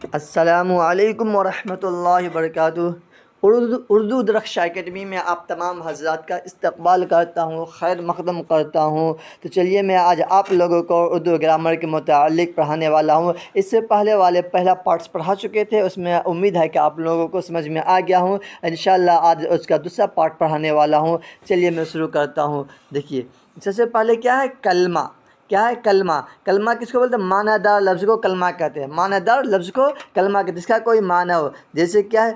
السلام علیکم ورحمۃ اللہ وبرکاتہ۔ اردو درخشہ اکیڈمی میں آپ تمام حضرات کا استقبال کرتا ہوں، خیر مقدم کرتا ہوں۔ تو چلیے میں آج آپ لوگوں کو اردو گرامر کے متعلق پڑھانے والا ہوں۔ اس سے پہلے والے پہلا پارٹس پڑھا چکے تھے، اس میں امید ہے کہ آپ لوگوں کو سمجھ میں آ گیا ہوں۔ انشاءاللہ آج اس کا دوسرا پارٹ پڑھانے والا ہوں۔ چلیے میں شروع کرتا ہوں۔ دیکھیے سب سے پہلے کیا ہے کلمہ۔ کیا ہے کلمہ؟ کلمہ کس کو بولتے ہیں؟ معنی دار لفظ کو کلمہ کہتے ہیں۔ معنی دار لفظ کو کلمہ کہتے ہیں، جس کا کوئی معنی ہو۔ جیسے کیا ہے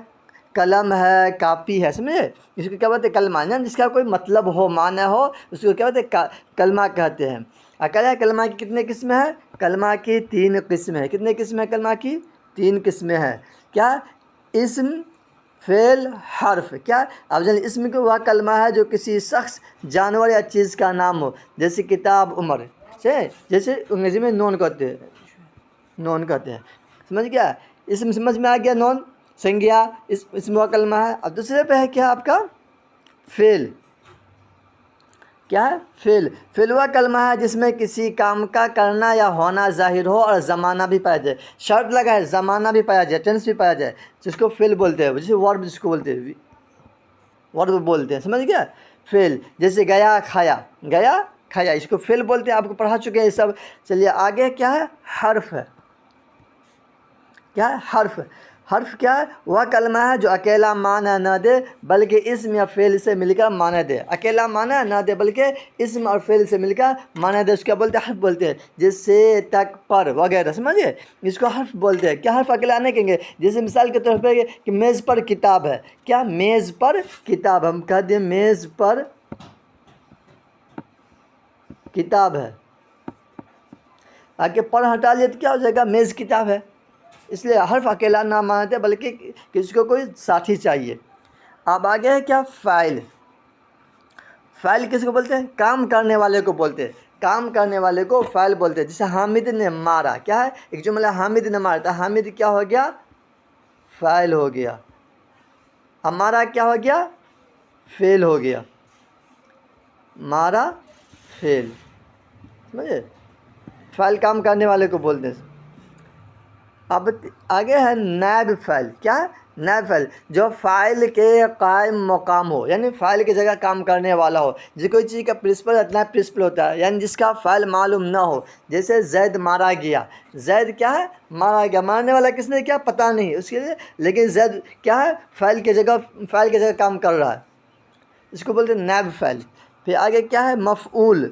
قلم ہے، کاپی ہے، سمجھے؟ اس کو کیا بولتے ہیں؟ کلمہ، یعنی جس کا کوئی مطلب ہو، معنی ہو، اس کو کیا بولتے ہیں؟ کلمہ کہتے ہیں۔ کہا ہے کلمہ کی کتنے قسمیں ہیں؟ کلمہ کی 3 قسمیں ہیں۔ کتنے قسمیں ہیں کلمہ کی؟ 3 قسمیں ہیں۔ کیا؟ اسم، فعل، حرف۔ کیا؟ اب جانیں اسم کو وہ کلمہ ہے جو کسی شخص، جانور یا چیز کا نام ہو، جیسے کتاب، عمر، جیسے انگریزی میں نون کہتے ہیں، نون کہتے ہیں۔ سمجھ گیا؟ اسم سمجھ میں آ گیا، نون سنگیا اسم و کلمہ ہے۔ اب دوسرے پہ ہے کیا آپ کا؟ فعل۔ کیا ہے؟ فعل۔ فعل وہ کلمہ ہے جس میں کسی کام کا کرنا یا ہونا ظاہر ہو اور زمانہ بھی پایا جائے۔ شرط لگا ہے زمانہ بھی پایا جائے، ٹینس بھی پایا جائے، جس کو فعل بولتے ہیں، جسے ورب جس کو بولتے ہیں، ورب بولتے ہیں۔ سمجھ گیا؟ فعل جیسے گیا، کھایا، گیا کھایا، اس کو فعل بولتے ہیں۔ آپ کو پڑھا چکے ہیں یہ سب۔ چلیے آگے کیا ہے؟ حرف ہے۔ کیا ہے؟ حرف۔ حرف کیا ہے؟ وہ کلمہ ہے جو اکیلا معنی نہ دے بلکہ اسم یا فعل سے مل کر معنی دے۔ اکیلا معنی نہ دے بلکہ اسم اور فعل سے مل کر معنی دے، اس کو بولتے ہیں حرف بولتے ہیں۔ جیسے تک، پر وغیرہ، سمجھے؟ اس کو حرف بولتے ہیں۔ کیا حرف اکیلا نہیں کہیں گے؟ جیسے مثال کے طور پہ کہ میز پر کتاب ہے۔ کیا؟ میز پر کتاب، ہم کہہ دیں میز پر کتاب ہے، آگے پر ہٹا لیے تو کیا ہو جائے گا؟ میز کتاب ہے۔ اس لیے حرف اکیلا نہ مانتے بلکہ کسی کو کوئی ساتھی چاہیے۔ اب آگے ہے کیا؟ فاعل۔ فاعل کس کو بولتے ہیں؟ کام کرنے والے کو بولتے ہیں۔ کام کرنے والے کو فاعل بولتے ہیں۔ جیسے حامد نے مارا، کیا ہے؟ ایک جملہ حامد نے مارا، تو حامد کیا ہو گیا؟ فاعل ہو گیا۔ اب مارا کیا ہو گیا؟ فعل ہو گیا۔ مارا فعل، سمجھے؟ فاعل کام کرنے والے کو بولتے ہیں۔ اب آگے ہے نائب فاعل۔ کیا ہے؟ نائب فاعل جو فاعل کے قائم مقام ہو، یعنی فاعل کی جگہ کام کرنے والا ہو۔ جو کوئی چیز کا پرنسپل نائب پرنسپل ہوتا ہے، یعنی جس کا فاعل معلوم نہ ہو۔ جیسے زید مارا گیا، زید کیا ہے؟ مارا گیا۔ مارنے والا کس نے کیا؟ پتہ نہیں اس کے لیے، لیکن زید کیا ہے؟ فاعل کی جگہ کام کر رہا ہے، اس کو بولتے ہیں نائب فاعل۔ پھر آگے کیا ہے؟ مفعول،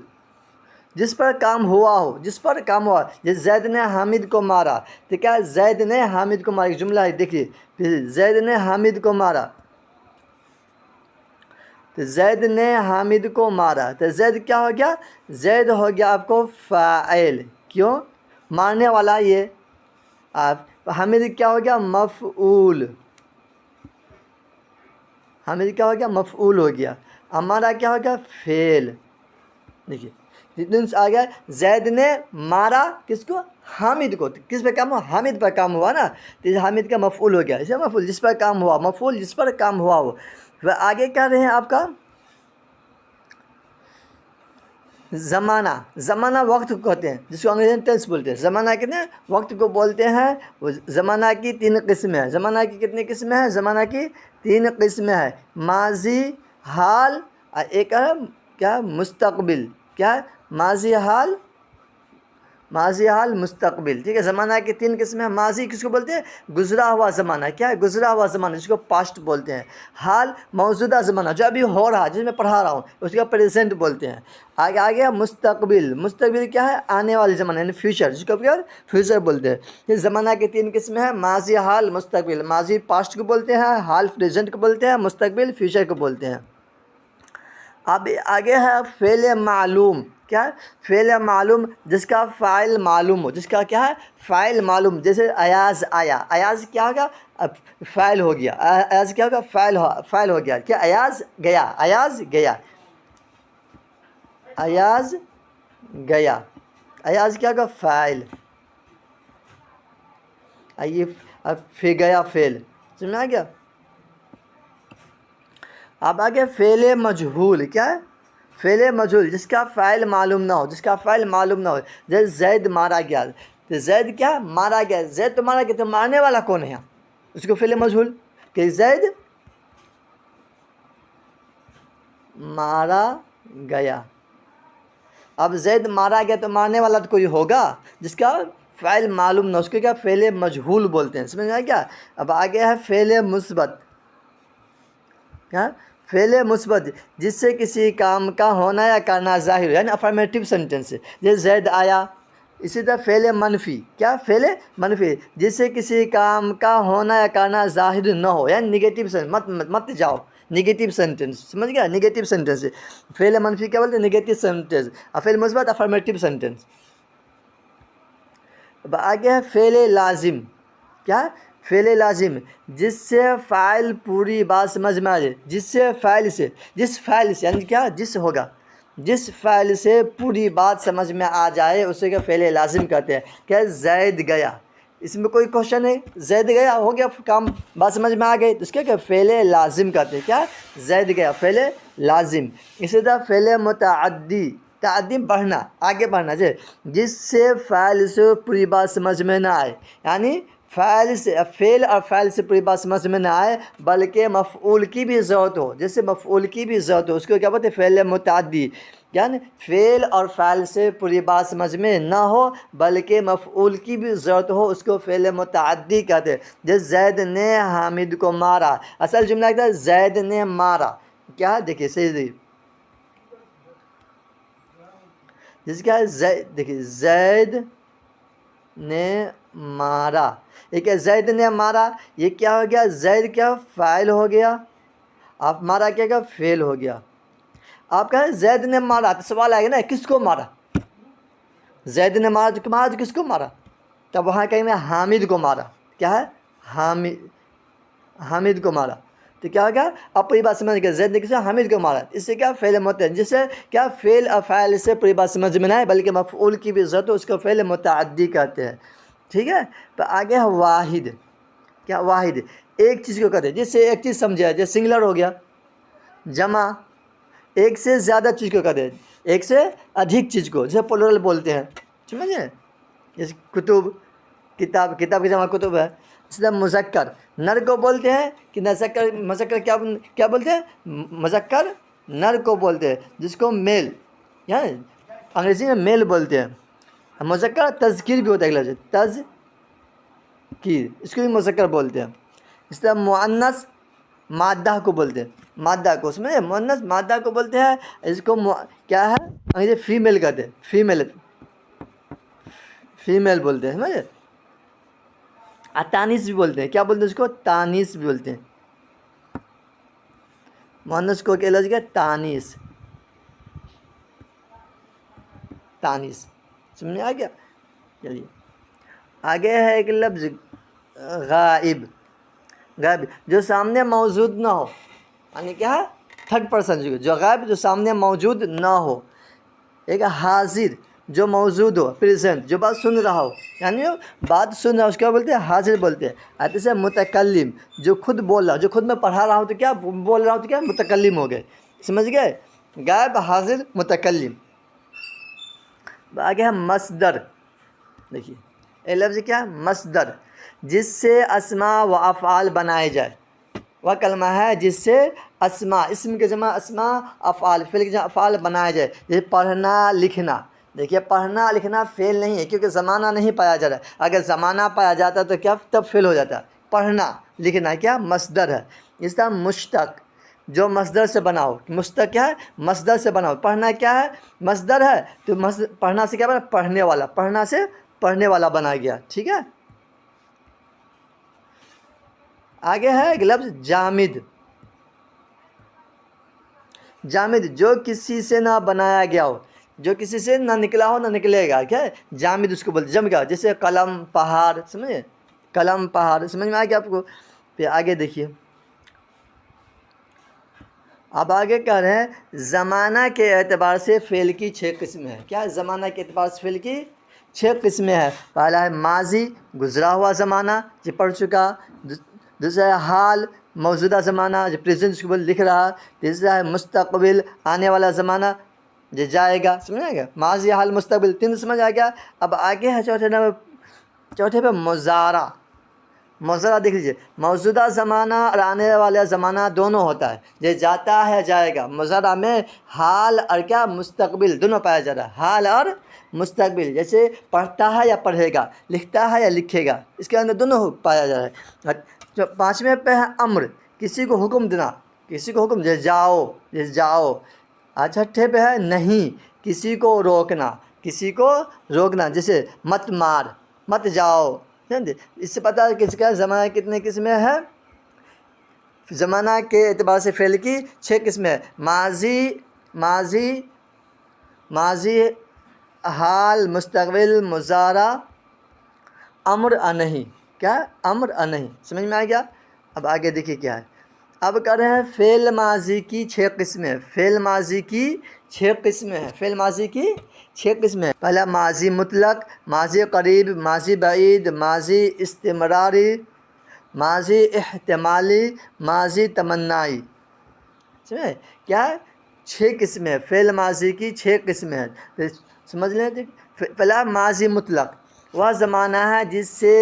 جس پر کام ہوا ہو، جس پر کام ہوا۔ جیسے زید نے حامد کو مارا، تو کیا؟ زید نے حامد کو مارا، ایک جملہ ہے، دیکھیے پھر زید نے حامد کو مارا، تو زید نے حامد کو مارا، تو زید کیا ہو گیا؟ زید ہو گیا آپ کو فاعل۔ کیوں؟ مارنے والا یہ آپ۔ حامد کیا ہو گیا؟ مفعول۔ حامد کیا ہو گیا؟ مفعول ہو گیا۔ ہمارا کیا ہو گیا؟ فعل۔ دیکھیے آ گیا، زید نے مارا کس کو؟ حامد کو۔ کس پہ کام ہوا؟ حامد پر کام ہوا نا، تو حامد کا مفعول ہو گیا۔ اسے مفعول جس پر کام ہوا، مفعول جس پر کام ہوا ہو۔ آگے کیا رہے ہیں آپ کا؟ زمانہ۔ زمانہ وقت کو کہتے ہیں، جس کو انگریزی میں ٹینس بولتے ہیں۔ زمانہ کتنے وقت کو بولتے ہیں۔ زمانہ کی 3 قسمیں ہیں۔ زمانہ کی کتنی قسمیں ہیں؟ زمانہ کی 3 قسمیں ہیں۔ ماضی، حال، اور ایک ہے کیا؟ مستقبل۔ کیا ہے؟ ماضی، حال، ماضی، حال، مستقبل۔ ٹھیک ہے، زمانہ کی 3 قسمیں ہیں۔ ماضی کس کو بولتے ہیں؟ گزرا ہوا زمانہ۔ کیا ہے؟ گزرا ہوا زمانہ، جس کو پاسٹ بولتے ہیں۔ حال موجودہ زمانہ، جو ابھی ہو رہا ہے، جس میں پڑھا رہا ہوں، اس کا پریزنٹ بولتے ہیں۔ آگے مستقبل۔ مستقبل کیا ہے؟ آنے والی زمانہ، یعنی فیوچر، جس کو فیوچر بولتے ہیں۔ یہ زمانہ کی 3 قسمیں ہیں، ماضی، حال، مستقبل۔ ماضی پاسٹ کو بولتے ہیں، حال پریزنٹ کو بولتے ہیں، مستقبل فیوچر کو بولتے ہیں۔ اب آگے ہے فعل معلوم۔ کیا ہے؟ فعل معلوم جس کا فاعل معلوم ہو، جس کا کیا ہے؟ فاعل معلوم۔ جیسے ایاز آیا، ایاز کیا ہوگا؟ فاعل ہو گیا۔ ایاز کیا ہوگا؟ فاعل ہو گیا۔ کیا؟ ایاز گیا، ایاز گیا، ایاز گیا۔ ایاز کیا ہوگا؟ فاعل۔ پھر گیا فعل، سمجھ میں آ گیا؟ اب آگے فعل مجہول۔ کیا ہے؟ فعل مجہول جس کا فاعل معلوم نہ ہو، جس کا فاعل معلوم نہ ہو۔ جیسے زید مارا گیا، تو زید کیا مارا گیا، زید تو مارا گیا، تو مارنے والا کون ہے یہاں؟ اس کو فعل مجہول کہ زید مارا گیا. اب زید مارا گیا تو مارنے والا تو کوئی ہوگا جس کا فعل معلوم نہ، اس کو کیا فعل مجہول بولتے ہیں. سمجھ میں آیا کیا؟ اب آگے ہے فعل مثبت. کیا؟ فعل مثبت جس سے کسی کام کا ہونا یا کرنا ظاہر ہو، یعنی افرمیٹیو سینٹینس. جیسے زید آیا. اسی طرح فعل منفی. کیا؟ فعل منفی جس سے کسی کام کا ہونا یا کرنا ظاہر نہ ہو، یعنی نگیٹو سینٹینس. مت جاؤ نگیٹو سینٹینس. سمجھ گیا؟ Negative sentence. فعل منفی کیا بولتے ہیں؟ Negative sentence. اور فعل مثبت افرمیٹیو سینٹینس. اب آگے ہے فعل لازم. کیا؟ فعل لازم جس سے فاعل پوری بات سمجھ میں آ جائے. جس فاعل سے یعنی کیا؟ جس ہوگا، جس فاعل سے پوری بات سمجھ میں آ جائے اسے کیا فعل لازم کہتے ہیں. کیا؟ زید گیا. اس میں کوئی کوشچن نہیں، زید گیا ہو گیا کام، بات سمجھ میں آ گئی، تو اس کے کیا فعل لازم کہتے ہیں. کیا؟ زید گیا فعل لازم. اسی طرح فعل متعدی. تعدی بڑھنا، آگے بڑھنا، جس سے فاعل سے پوری بات سمجھ میں نہ آئے، یعنی فعل اور فاعل سے پوری بات سمجھ میں نہ آئے بلکہ مفعول کی بھی ضرورت ہو. جیسے مفعول کی بھی ضرورت ہو اس کو کیا بولتے ہیں؟ فعل متعدی. یعنی فعل اور فاعل سے پوری بات سمجھ میں نہ ہو بلکہ مفعول کی بھی ضرورت ہو، اس کو فعل متعدی کہتے ہیں. جیسے زید نے حامد کو مارا. اصل جملہ کیا ہے؟ زید نے مارا. کیا؟ دیکھیے صحیح. جس کیا ہے دیکھیے زید نے مارا. ایک ہے زید نے مارا، یہ کیا ہو گیا؟ زید کیا فاعل ہو گیا، آپ مارا کیا گیا؟ فعل ہو گیا. آپ کہیں زید نے مارا تو سوال آئے گا نا کس کو مارا؟ زید نے مارا تو کس کو مارا؟ تب وہاں کہیں میں حامد کو مارا. کیا ہے؟ حامد کو مارا. تو کیا ہو گیا؟ آپ پوری بات سمجھ گئے، زید نے کسی حامد کو مارا. اس سے کیا فعل متعدی، جس سے کیا فعل اور فاعل سے پوری بات سمجھ میں نہ آئے بلکہ مفعول کی بھی ضرورت ہو، اس کو فعل متعدی کہتے ہیں. ٹھیک ہے؟ تو آگے ہے واحد. کیا؟ واحد ایک چیز کو کہتے ہیں جس سے ایک چیز سمجھا ہے، جیسے سنگولر ہو گیا. جمع ایک سے زیادہ چیز کو کہتے ہیں، ایک سے ادھک چیز کو، جسے پلورل بولتے ہیں. سمجھے؟ جیسے کتب، کتاب کی جمع کتب ہے. اس طرح مذکر نر کو بولتے ہیں کہ مذکر کیا بولتے ہیں؟ مذکر نر کو بولتے ہیں جس کو میل، یعنی انگریزی میں میل بولتے ہیں. مذکر تذکیر بھی ہوتا ہے، لفظ تذکیر، اس کو بھی مذکر بولتے ہیں. اس طرح مؤنث مادہ کو بولتے ہیں، مادہ کو، اس میں مؤنث مادہ کو بولتے ہیں. اس کو کیا ہے؟ انگریزی فیمیل کہتے ہیں، فیمیل بولتے ہیں. سمجھے؟ تانیث بھی بولتے ہیں. کیا بولتے ہیں اس کو؟ تانیث بھی بولتے ہیں. مؤنث کو کیا لفظ کیا؟ تانیث. سمجھ میں آ گیا؟ چلیے آگے ہے ایک لفظ غائب. غائب جو سامنے موجود نہ ہو، یعنی کیا ہے؟ تھرڈ پرسن جو غائب، جو سامنے موجود نہ ہو. ایک حاضر جو موجود ہو، پریزنٹ جو بات سن رہا ہو، یعنی بات سن رہا ہو اس کو بولتے ہیں حاضر بولتے ہیں. جیسے متکلم جو خود بول رہا ہو، جو خود میں پڑھا رہا ہوں تو کیا بول رہا ہوں تو کیا متکلم ہو گئے. سمجھ گئے؟ غائب، حاضر، متکلم. آگے ہے مصدر. دیکھیے یہ لفظ کیا؟ مصدر جس سے اسماء و افعال بنائے جائے. وہ کلمہ ہے جس سے اسماء، اسم کے جمع اسماء، افعال فعل کے جمع افعال بنائے جائے. جیسے پڑھنا لکھنا. دیکھیے پڑھنا لکھنا فعل نہیں ہے کیونکہ زمانہ نہیں پایا جا رہا ہے. اگر زمانہ پایا جاتا تو کیا تب فعل ہو جاتا. پڑھنا لکھنا کیا؟ مصدر ہے. اس طرح مشتق جو مصدر سے بنا ہو. مشتق کیا ہے؟ مصدر سے بنا ہو. پڑھنا کیا ہے؟ مصدر ہے. تو پڑھنا سے کیا بنا؟ پڑھنے والا. پڑھنا سے پڑھنے والا بنا گیا. ٹھیک ہے؟ آگے ہے ایک لفظ جامد. جامد جو کسی سے نہ بنایا گیا ہو، جو کسی سے نہ نکلا ہو نہ نکلے گا. کیا ہے؟ جامد اس کو بولتے. جم گیا جیسے قلم، پہاڑ. سمجھے؟ قلم، پہاڑ. سمجھ میں آ گیا آپ کو؟ پھر آگے دیکھیے، اب آگے کہہ رہے ہیں زمانہ کے اعتبار سے فعل کی 6 قسمیں ہیں. کیا ہے؟ زمانہ کے اعتبار سے فعل کی 6 قسمیں ہیں. پہلا ہے ماضی، گزرا ہوا زمانہ جو پڑھ چکا. دوسرا ہے حال، موجودہ زمانہ جو پریزنٹ کو لکھ رہا. تیسرا ہے مستقبل، آنے والا زمانہ جو جائے گا. سمجھ آ گیا؟ ماضی، حال، مستقبل 3 سمجھ آ گیا. اب آگے ہے چوتھے نمبر چوتھے پہ مضارع. مضارع دیکھ لیجیے، موجودہ زمانہ اور آنے والا زمانہ دونوں ہوتا ہے. یہ جاتا ہے جائے گا. مضارع میں حال اور کیا مستقبل دونوں پایا جا رہا ہے. حال اور مستقبل، جیسے پڑھتا ہے یا پڑھے گا، لکھتا ہے یا لکھے گا، اس کے اندر دونوں پایا جا رہا ہے. جو پانچویں پہ ہے امر، کسی کو حکم دینا، کسی کو حکم دے جاؤ، جیسے جاؤ. چھٹے پہ ہے نہیں، کسی کو روکنا، کسی کو روکنا، جیسے مت مار، مت جاؤ. اس سے پتہ ہے کس کا زمانہ کتنے قسمیں ہے. زمانہ کے اعتبار سے فعل کی 6 قسمیں ہے. ماضی، حال، مستقبل، مضارع، امر نہیں. کیا ہے؟ امر نہیں. سمجھ میں آ گیا؟ اب آگے دیکھیے کیا ہے. اب کر رہے ہیں فعل ماضی کی 6 قسمیں. فعل ماضی کی 6 قسمیں ہیں. فعل ماضی کی 6 قسمیں. پہلا ماضی مطلق، ماضی قریب، ماضی بعید، ماضی استمراری، ماضی احتمالی، ماضی تمنائی. سمجھے کیا ہے؟ 6 قسمیں. فعل ماضی کی 6 قسمیں ہیں. سمجھ لیں. پہلا ماضی مطلق، وہ زمانہ ہے جس سے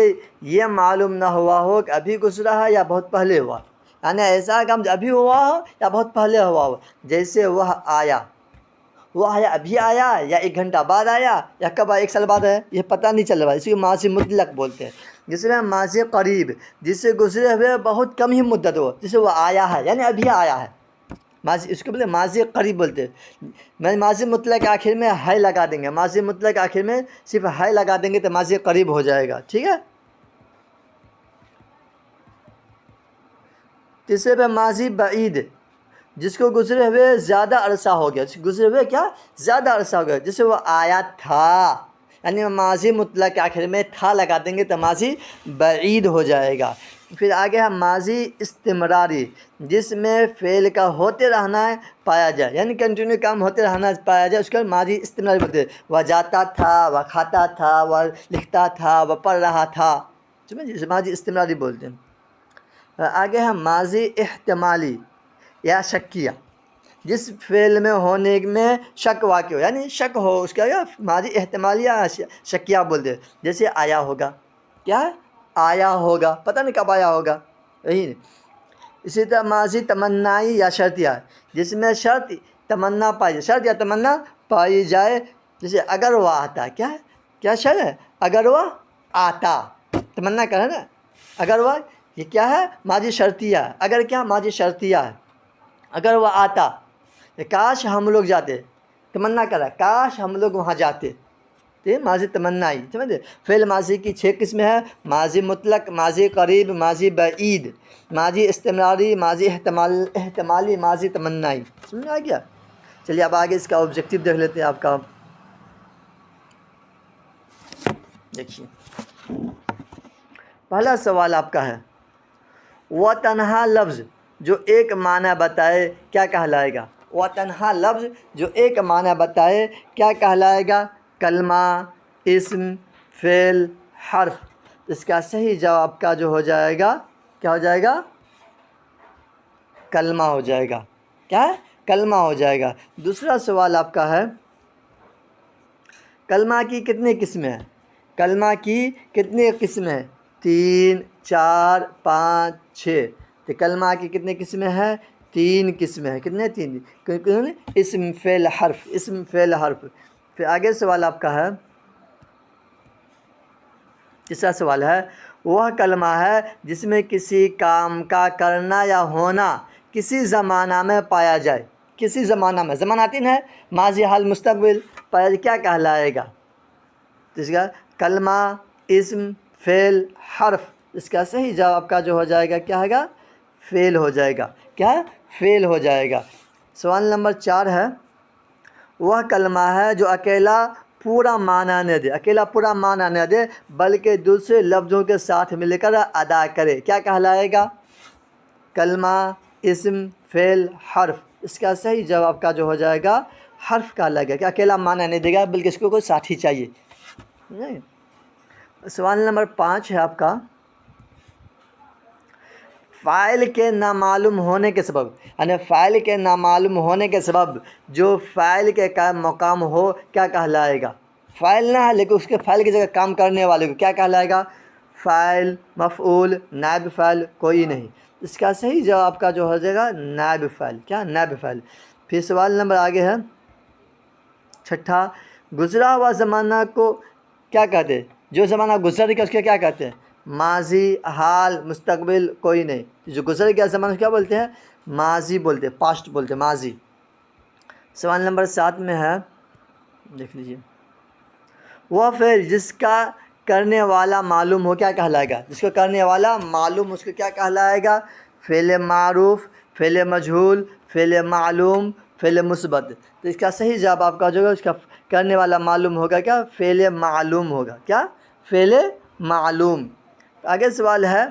یہ معلوم نہ ہوا ہو کہ ابھی گزرا ہے یا بہت پہلے ہوا. یعنی ایسا کام ابھی ہوا ہو یا بہت پہلے ہوا ہو. جیسے وہ آیا، وہ آیا ابھی آیا یا 1 گھنٹہ بعد آیا یا کب آیا، 1 سال بعد آیا، یہ پتہ نہیں چل رہا. اسی کو ماضی مطلق بولتے ہیں. جس میں ماضی قریب، جس سے گزرے ہوئے بہت کم ہی مدت ہو، جسے وہ آیا ہے یعنی ابھی آیا ہے. ماضی اس کو بولتے ماضی قریب بولتے ہیں. میں ماضی مطلق کے آخر میں ہے لگا دیں گے. ماضی مطلق کے آخر میں صرف ہے لگا دیں گے تو ماضی قریب ہو جائے گا. ٹھیک ہے. تیسرے پہ ماضی بعید، جس کو گزرے ہوئے زیادہ عرصہ ہو گیا. گزرے ہوئے کیا زیادہ عرصہ ہو گیا. جیسے وہ آیا تھا، یعنی ماضی مطلق کے آخر میں تھا لگا دیں گے تو ماضی بعید ہو جائے گا. پھر آگے ہے ماضی استمراری، جس میں فعل کا ہوتے رہنا پایا جائے، یعنی کنٹینیو کام ہوتے رہنا پایا جائے، اس کا ماضی استمراری بولتے ہیں. وہ جاتا تھا، وہ کھاتا تھا، وہ لکھتا تھا، وہ پڑھ رہا تھا. سمجھے ماضی استمراری بولتے ہیں. آگے ہے ماضی احتمالی یا شکیہ، جس فعل میں ہونے میں شک واقع ہو، یعنی شک ہو اس کا ماضی احتمالی یا شکیہ بولتے ہیں. جیسے آیا ہوگا. کیا ہے؟ آیا ہوگا، پتہ نہیں کب آیا ہوگا. یہی. اسی طرح ماضی تمنائی یا شرطیہ، جس میں شرط تمنا پائی جائے، شرط یا تمنا پائی جائے. جیسے اگر وہ آتا. کیا ہے؟ کیا شرط ہے؟ اگر وہ آتا، تمنا کر ہے نا. اگر وہ، یہ کیا ہے؟ ماضی شرطیہ. اگر کیا ماضی شرطیہ ہے. اگر وہ آتا، کاش ہم لوگ جاتے، تمنا کرا کاش ہم لوگ وہاں جاتے. تو ماضی تمنائی. سمجھے. فعل ماضی کی 6 قسمیں ہیں. ماضی مطلق، ماضی قریب، ماضی بعید، ماضی استمراری، ماضی احتمالی، ماضی تمنائی. سمجھ میں آ گیا؟ چلیے اب آگے اس کا آبجیکٹیو دیکھ لیتے ہیں. آپ کا دیکھیے پہلا سوال آپ کا ہے، وہ تنہا لفظ جو ایک معنی بتائے کیا کہلائے گا. وہ تنہا لفظ جو ایک معنی بتائے کیا کہلائے گا. کلمہ، اسم، فعل، حرف. اس کا صحیح جواب کا جو ہو جائے گا، کیا ہو جائے گا؟ کلمہ ہو جائے گا. کیا ہے؟ کلمہ ہو جائے گا. دوسرا سوال آپ کا ہے، کلمہ کی کتنی قسمیں ہیں. کلمہ کی کتنی قسمیں ہیں؟ 3، 4، 5، 6. تو کلمہ کی کتنی قسمیں ہیں؟ 3 قسمیں ہیں. کتنے؟ 3. اسم، فعل، حرف. اسم، فعل، حرف. پھر آگے سوال آپ کا ہے، تیسرا سوال ہے، وہ کلمہ ہے جس میں کسی کام کا کرنا یا ہونا کسی زمانہ میں پایا جائے. کسی زمانہ میں، زمانہ 3 ہے، ماضی، حال، مستقبل. پایا جائے کیا کہلائے گا. تو اس کا کلمہ، اسم، فعل، حرف. اس کا صحیح جواب کا جو ہو جائے گا کیا ہوگا؟ فعل ہو جائے گا. کیا؟ فعل ہو جائے گا. سوال نمبر 4 ہے، وہ کلمہ ہے جو اکیلا پورا معنی نہ دے، اکیلا پورا معنی نہ دے بلکہ دوسرے لفظوں کے ساتھ مل کر ادا کرے. کیا کہلائے گا؟ کلمہ، اسم، فعل، حرف. اس کا صحیح جواب کا جو ہو جائے گا حرف کہلائے گا. کہ اکیلا معنی نہیں دے گا بلکہ اس کو کوئی ساتھی چاہیے. سوال نمبر 5 ہے آپ کا، فاعل کے نامعلوم ہونے کے سبب، یعنی فاعل کے نامعلوم ہونے کے سبب جو فاعل کے مقام ہو کیا کہلائے گا. فاعل نہ ہے لیکن اس کے فاعل کی جگہ کام کرنے والے کو کیا کہلائے گا؟ فاعل، مفعول، نائب فاعل کوئی نہیں. اس کا صحیح جواب کا جو ہو جائے گا نائب فاعل. کیا؟ نائب فاعل. پھر سوال نمبر آگے ہے 6. گزرا ہوا زمانہ کو کیا کہتے ہیں؟ جو زمانہ گزر گیا اس کے کیا کہتے ہیں؟ ماضی، حال، مستقبل کوئی نہیں. جو گزر گیا زمانہ کیا بولتے ہیں؟ ماضی بولتے ہیں، پاسٹ بولتے ہیں، ماضی. سوال نمبر 7 میں ہے، دیکھ لیجیے. وہ فعل جس کا کرنے والا معلوم ہو کیا کہلائے گا؟ جس کو کرنے والا معلوم اس کو کیا کہلائے گا؟ فعل معروف، فعل مجہول، فعل معلوم، فعل مثبت. تو اس کا صحیح جواب آپ کا جو ہے اس کا کرنے والا معلوم ہوگا کیا؟ فعل معلوم ہوگا. کیا؟ فعل معلوم. آگے سوال ہے،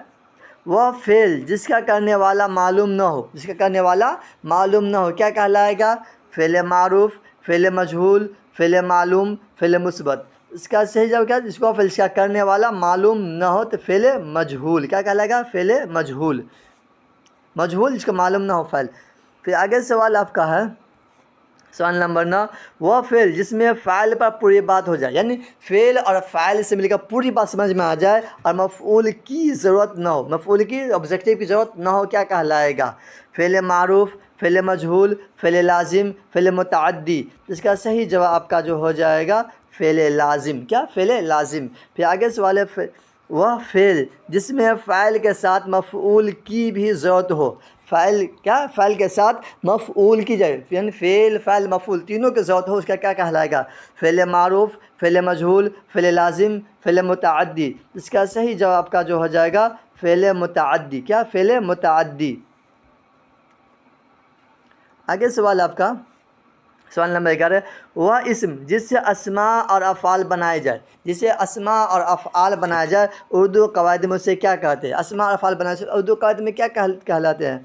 وہ فعل جس کا کرنے والا معلوم نہ ہو، جس کا کرنے والا معلوم نہ ہو کیا کہلائے گا؟ فعل معروف، فعل مجہول، فعل معلوم، فعل مثبت. اس کا صحیح جواب کیا ہے؟ جس کو فعل کا کرنے والا معلوم نہ ہو تو فعل مجہول. کیا کہلائے گا؟ فعل مجہول. مجہول جس کو معلوم نہ ہو فعل. پھر آگے سوال آپ کا ہے سوال نمبر 9. وہ فعل جس میں فاعل پر پوری بات ہو جائے، یعنی فعل اور فاعل سے مل کر پوری بات سمجھ میں آ جائے اور مفعول کی ضرورت نہ ہو، مفعول کی آبجیکٹیو کی ضرورت نہ ہو کیا کہلائے گا؟ فعل معروف، فعل مجہول، فعل لازم، فعل متعدی. اس کا صحیح جواب آپ کا جو ہو جائے گا فعل لازم. کیا؟ فعل لازم. پھر آگے سوال ہے، وہ فعل جس میں فاعل کے ساتھ مفعول کی بھی ضرورت ہو. فاعل کیا؟ فاعل کے ساتھ مفعول کی جائے، یعنی فعل، فاعل، مفعول تینوں کی ضرورت ہو، اس کا کیا کہلائے گا؟ فعل معروف، فعل مجہول، فعل لازم، فعل متعدی. اس کا صحیح جواب کا جو ہو جائے گا فعل متعدی. کیا؟ فعل متعدی. آگے سوال آپ کا سوال نمبر 11. وہ اسم جس سے اسماء اور افعال بنائے جائے، جسے اسماء اور افعال بنایا جائے، اردو قواعد میں اسے کیا کہتے ہیں؟ اسماء اور افعال بنائے جائے اردو قواعد میں کیا کہلاتے ہیں؟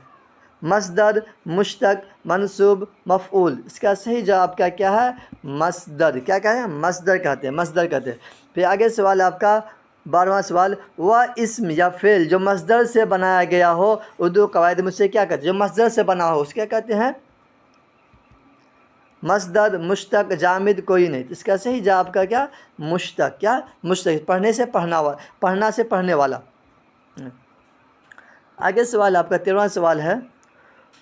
مصدر، مشتق، منصوب، مفعول. اس کا صحیح جواب کیا ہے؟ مصدر. کیا کہتے ہیں؟ مصدر کہتے ہیں، مصدر کہتے ہیں. پھر آگے سوال آپ کا 12واں سوال. وہ اسم یا فعل جو مصدر سے بنایا گیا ہو اردو قواعد میں اسے کیا کہتے ہیں؟ جو مصدر سے بنا ہو اس کیا کہتے ہیں؟ مصدر، مشتق، جامد کوئی نہیں. اس کا صحیح جواب کا کیا؟ مشتق. کیا؟ مشتق. پڑھنے سے پڑھنا سے پڑھنے والا. آگے سوال آپ کا 13واں سوال ہے.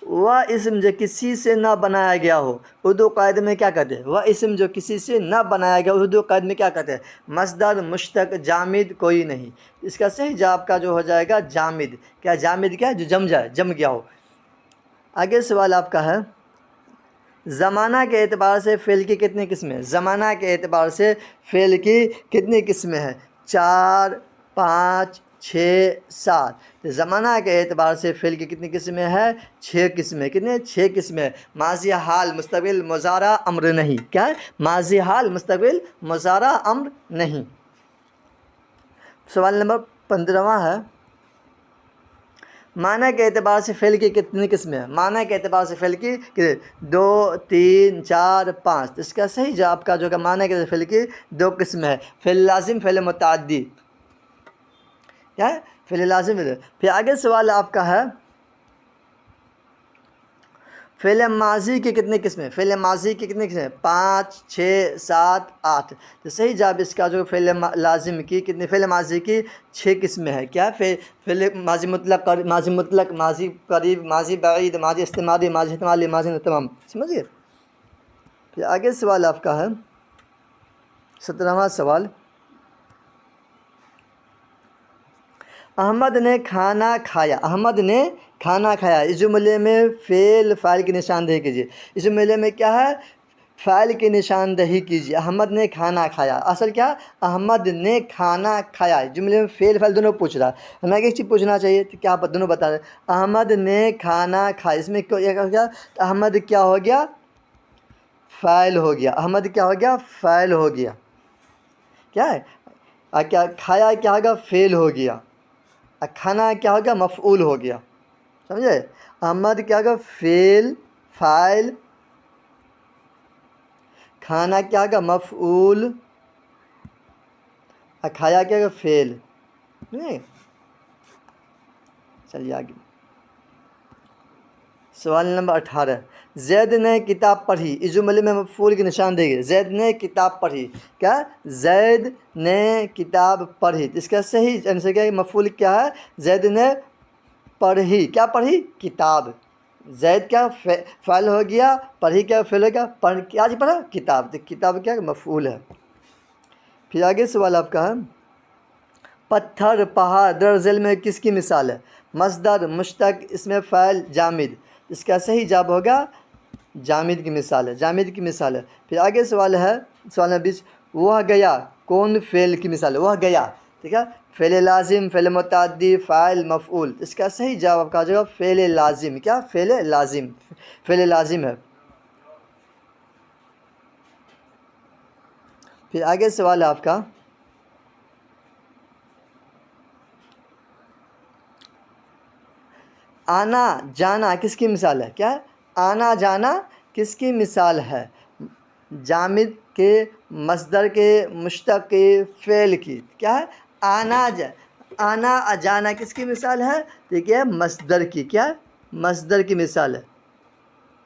وہ اسم جو کسی سے نہ بنایا گیا ہو اردو قواعد میں کیا کہتے ہیں؟ وہ اسم جو کسی سے نہ بنایا گیا اردو قواعد میں کیا کہتے ہیں؟ مصدر، مشتق، جامد کوئی نہیں. اس کا صحیح جواب کا جو ہو جائے گا جامد. کیا؟ جامد. کیا؟ جو جم جائے، جم گیا ہو. آگے سوال آپ کا ہے، زمانہ کے اعتبار سے فعل کی کتنی قسمیں ہیں؟ زمانہ کے اعتبار سے فعل کی کتنی قسمیں ہیں؟ 4، 5، 6، 7. زمانہ کے اعتبار سے فعل کی کتنی قسمیں ہیں؟ 6 قسمیں. کتنے؟ 6 قسمیں. ماضی، حال، مستقبل، مضارع، امر نہیں. کیا ہے؟ ماضی، حال، مستقبل، مضارع، امر نہیں. سوال نمبر 15واں ہے، معنی کے اعتبار سے فعل کی کتنی قسمیں ہیں؟ معنی کے اعتبار سے فعل کی 2، 3، 4، 5. اس کا صحیح جواب کا جو کہ معنی کے فعل کی 2 قسمیں ہے، فعل لازم، فعل متعدی. کیا ہے؟ فعل لازم. پھر آگے سوال آپ کا ہے، فعل ماضی کی کتنی قسمیں؟ فعل ماضی کی کتنی قسمیں؟ 5، 6، 7، 8. تو صحیح جواب اس کا جو فعل لازم کی کتنی، فعل ماضی کی 6 قسمیں ہے. کیا؟ فعل ماضی مطلق، ماضی مطلق، ماضی قریب، ماضی بعید، ماضی استمراری، ماضی احتمالی، ماضی تمام. سمجھیے. پھر آگے سوال آپ کا ہے 17واں سوال. احمد نے کھانا کھایا. احمد نے کھانا کھایا. اس جملے میں فعل، فاعل کی نشاندہی کیجیے. اس جملے میں کیا ہے؟ فاعل کی نشاندہی کیجیے. احمد نے کھانا کھایا. اصل کیا؟ احمد نے کھانا کھایا. جملے میں فعل، فاعل دونوں پوچھ رہا ہے. ہمیں ایک چیز پوچھنا چاہیے تو کیا آپ دونوں بتا رہے ہیں؟ احمد نے کھانا کھایا. اس میں کیا ہو گیا؟ احمد کیا ہو گیا؟ فاعل ہو گیا. احمد کیا ہو گیا؟ فاعل ہو گیا. کیا ہے؟ کیا کھایا کیا ہوگا؟ فعل ہو گیا. کھانا کیا ہو گیا؟ مفعول ہو گیا. سمجھے؟ احمد کیا ہوگا؟ فعل، فاعل. کھانا کیا ہوگا؟ مفعول. کھایا کیا ہوگا؟ فعل. چلیے آگے. سوال نمبر 18، زید نے کتاب پڑھی، اس جملے میں مفعول کی نشان دے گی، زید نے کتاب پڑھی، کیا زید نے کتاب پڑھی، اس کا صحیح آنسر کیا ہے؟ مفعول کیا ہے؟ زید نے پڑھی، کیا پڑھی؟ کتاب۔ زید کیا فعل ہو گیا، پڑھی کیا فعل ہو گیا، پڑھ کیا جی پڑھا؟ کتاب، تو کتاب کیا مفعول ہے۔ پھر آگے سوال آپ کا ہے، پتھر، پہاڑ، درج ذیل میں کس کی مثال ہے؟ مصدر، مشتق، اسم فاعل، جامد، اس کا صحیح جواب ہوگا جامد کی مثال ہے، جامد کی مثال ہے۔ پھر آگے سوال ہے، سوال نمبر 20، وہ گیا کون فعل کی مثال ہے؟ وہ گیا، ٹھیک ہے، فعل لازم، فعل متعدی، فاعل، مفعول، اس کا صحیح جواب کا جواب فعل لازم، کیا فعل لازم، فعل لازم ہے۔ پھر آگے سوال ہے آپ کا، آنا جانا کس کی مثال ہے؟ کیا آنا جانا کس کی مثال ہے؟ جامد کے، مصدر کے، مشتق کے، فعل کی، کیا ہے؟ آنا جانا کس کی مثال ہے؟ ٹھیک ہے، مصدر کی، کیا مصدر کی مثال ہے،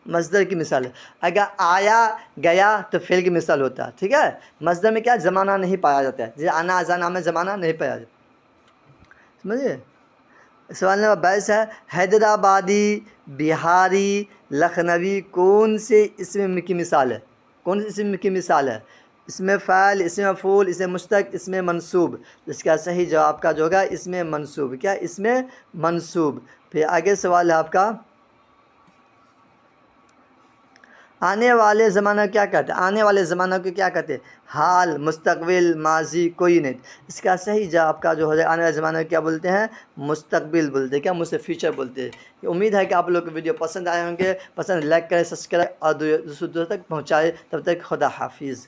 مصدر کی مثال ہے۔ اگر آیا گیا تو فعل کی مثال ہوتا ہے، ٹھیک ہے، مصدر میں کیا زمانہ نہیں پایا جاتا ہے، جیسے آنا جانا میں زمانہ نہیں پایا جاتا، سمجھے؟ سوال نمبر 22 ہے، حیدرآبادی، بہاری، لکھنوی کون سے اسم کی مثال ہے؟ کون سے اسم کی مثال ہے؟ اسم فاعل، اسم مفعول، اسم مشتق، اسم منصوب، اس کا صحیح جواب کا جو ہوگا اسم منصوب، کیا اسم منصوب۔ پھر آگے سوال ہے آپ کا، آنے والے زمانہ کیا کہتے ہیں؟ آنے والے زمانہ کو کیا کہتے ہیں؟ حال، مستقبل، ماضی، کوئی نہیں، اس کا صحیح جواب کا جو ہو جائے آنے والے زمانہ کو کیا بولتے ہیں؟ مستقبل بولتے ہیں، کیا مجھ سے فیوچر بولتے ہیں۔ امید ہے کہ آپ لوگ کو ویڈیو پسند آئے ہوں گے، پسند لائک کریں، سبسکرائب اور دوسروں تک پہنچائے، تب تک خدا حافظ۔